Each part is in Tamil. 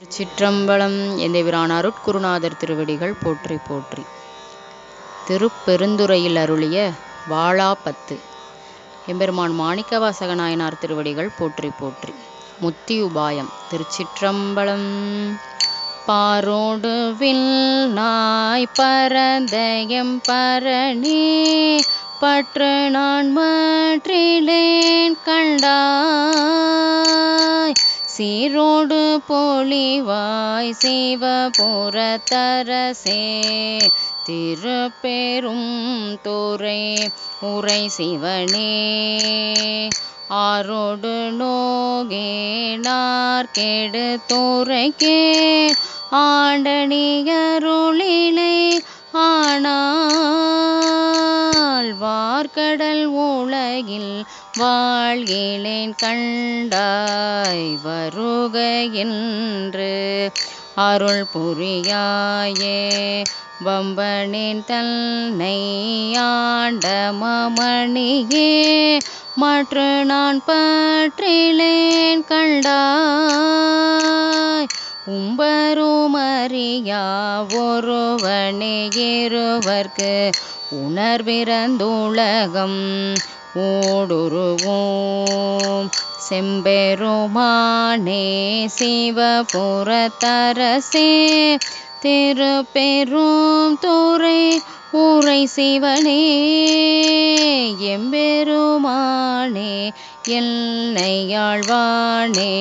திருச்சிற்றம்பலம். எந்தவிரான் அருட்குருநாதர் திருவடிகள் போற்றி போற்றி. திருப்பெருந்துறையில் அருளிய வாளாபத்து எம்பெருமான் மாணிக்கவாசக நாயனார் திருவடிகள் போற்றி போற்றி. முத்தி உபாயம். திருச்சிற்றம்பலம். பாரோடு வில்நாய் பரந்தயம் பரணி பற்று நான் மற்றிலேன் கண்டாய் சீரோடு பொலிவாய் சிவபுரத்தரசே திருப்பெரும் துறை உரை சிவனே ஆரோடு நோகேனார் கெடு துறைக்கே ஆண்டணியருளினை ஆனால் வார்கடல் உலகில் வாழ்கிலேன் கண்டாய் வருக என்று அருள் புரியாயே வம்பனின் தன்னை ஆண்ட மமணியே மற்ற நான் பற்றிலேன் கண்டாய் உம்பருமறியா ஒருவனே இருவர்க்கு உணர்விறந்துலகம் ஓடுருவோம் செம்பெருமானே சிவபுரத்தரசே திருப்பெரும் துறை உரை சிவனே எம்பெருமானே என்னையாழ்வானே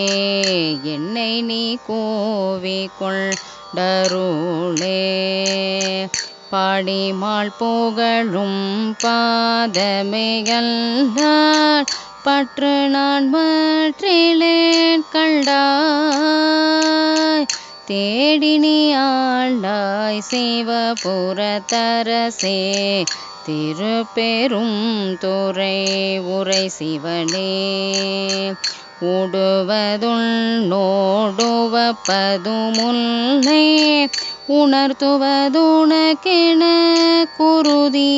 என்னை நீ கோவிக்கொண்டருளே பாடிமாள் புகழும் பாதமையல்லால் பற்று நான் மற்றிலேன் கண்டாய் தேடினி ஆண்டாய் சிவபுரத்தரசே திருப்பெரும் துறை உரை சிவனே ஓடுவதுன்னோடுவப்பதுமுல்லை உணர்த்துவதுனக்கென குருதி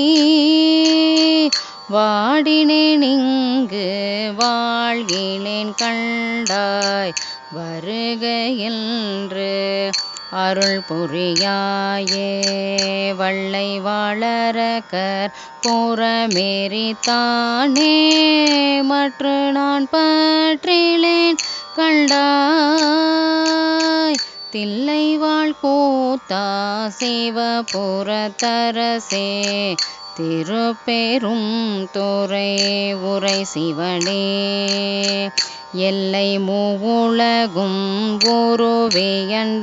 வாடினேன் இங்கு வாழ்கிலேன் கண்டாய் வருக என்று அருள் புரியாயே வள்ளை வாழறக்கர் புறமேறித்தானே மற்ற நான் பற்றிலேன் கண்டாய் தில்லை வாழ் கூத்தா சிவபுரத்தரசே திருப்பெரும் துறை உரை சிவனே எல்லை மூவுலகும்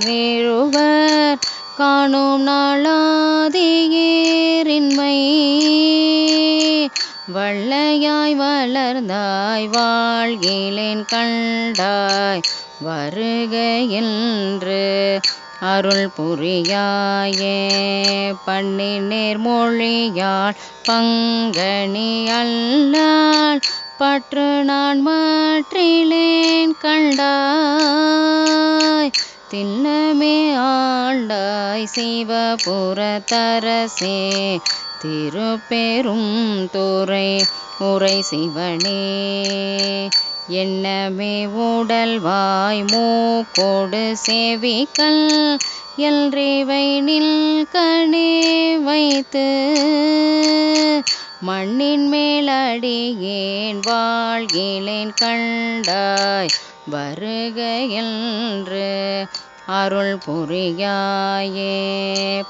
ஒருவேயன்றிருவர் காணும் நாளாதியேரின்மை வள்ளையாய் வளர்ந்தாய் வாழ்கிலேன் கண்டாய் வருக என்று அருள் புரியாயே பண்ணி நேர்மொழியாள் பங்கனி அல்லால் பற்று நான் மற்றிலேன் கண்டாய் திண்ணமே ஆண்டாய் சிவபுரத்தரசே திருப்பெரும் துறை உரை சிவனே எண்ணமே உடல்வாய் மூக்கோடு செவிகள் எல்றிவை நில்கணே வைத்து மண்ணின் மேலடியேன் வாழ்கிலேன் கண்டாய் வருக என்று அருள் புரியாயே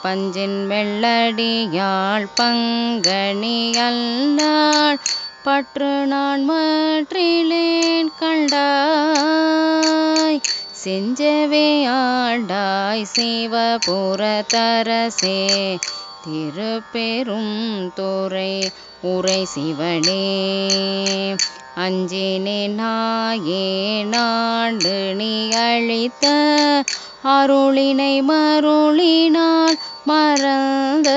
பஞ்சின் வெள்ளடியாள் பங்கனி அல்லாள் பற்று நான் மற்றிலேன் கண்டாய் செஞ்சவே ஆண்டாய் சிவபுரத்தரசே திருப்பெரும் துறை உரை சிவனே அஞ்சினே நாயே நாண்டு நீ அழித்த அருளினை மருளினால் மறந்த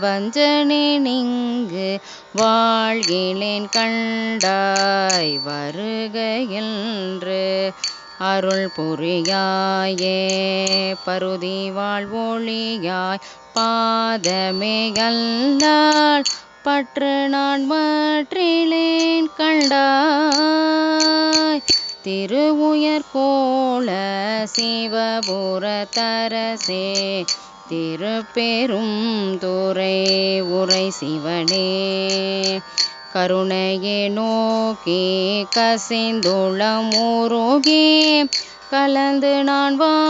வஞ்சனே நீங்கு வாழ்கிலேன் கண்டாய் வருக என்று அருள் புரியாயே பருதி வாழ்வொழியாய் பாதமையல்லால் பற்று நான் மற்றிலேன் கண்டாய் திருவுயர்கோல சிவபுரத்தரசே திருப்பெரும் துறை உரை சிவனே கருணையே நோக்கி கசிந்துளம் உருகி கலந்து நான் வாழுமாறறியா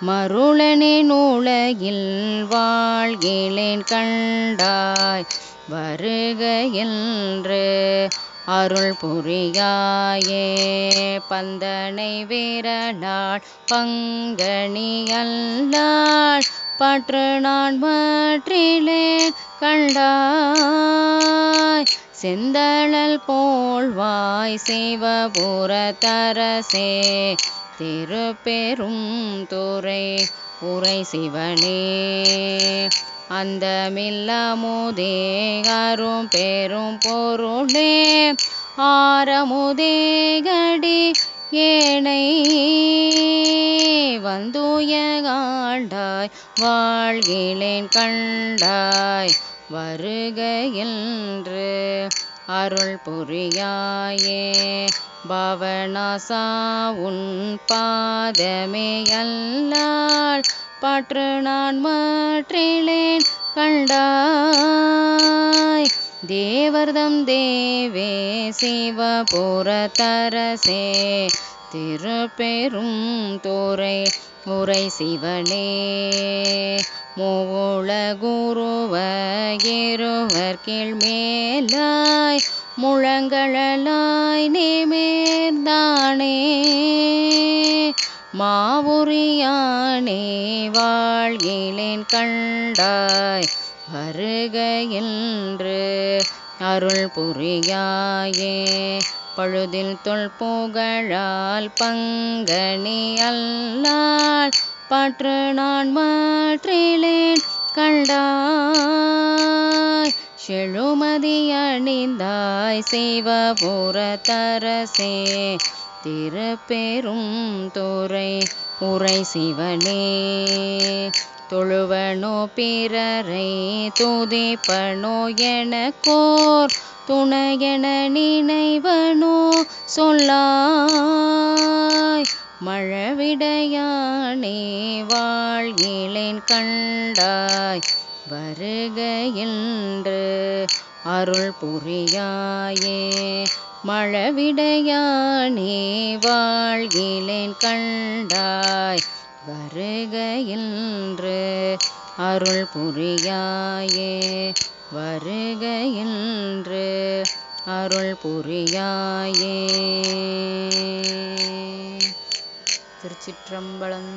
மருளனேன் உலகில் வாழ்கிலேன் கண்டாய் வருக என்று அருள் புரியாயே பந்தனை விரலாள் பங்கனி அல்லாள் பற்று நான் மற்றிலேன் கண்டாய் செந்தழல் போல்வாய் சிவபுரத்தரசே திருப்பெரும் துறை உரை சிவனே அந்தமில்லமுதே அரும் பெரும் பொருளே ஆரமுதே கடி ஏனை வந்துயகாண்டாய் வாழ்கிலேன் கண்டாய் வருக என்று அருள் புரியாயே பவநாசா உன் பாதமே அல்லால் பற்று நான் மற்றிலேன் கண்டாய் தேவர்தம் தேவே சிவபுரத்தரசே திருப்பெரும் துறை உரை சிவனே மூவுலகுருவ இருவர் கீழ் மேலாய் முழங்கழலாய் நிமிர்ந்தானே மாவுரியானே வாழ்கிலேன் கண்டாய் வருக என்று அருள் புரியாயே பழுதில் தொல்புகழால் பங்கனி அல்லால் பற்று நான் மற்றிலேன் கண்டாய் செழுமதி அணிந்தாய் சிவபுரத்தரசே திருப்பெரும் துறை உரை சிவனே தொழுவனோ பிறரை துதிப்பனோ எனக்கோர் துணையென நினைவனோ சொல்லாய் மழவிடையானே வாழ்கிலேன் கண்டாய் வருக என்று அருள் புரியாயே மழவிடையானே வாழ்கிலேன் கண்டாய் வருக என்று அருள் புரியாயே வருக என்று அருள் புரியாயே. திருச்சிற்றம்பலம்.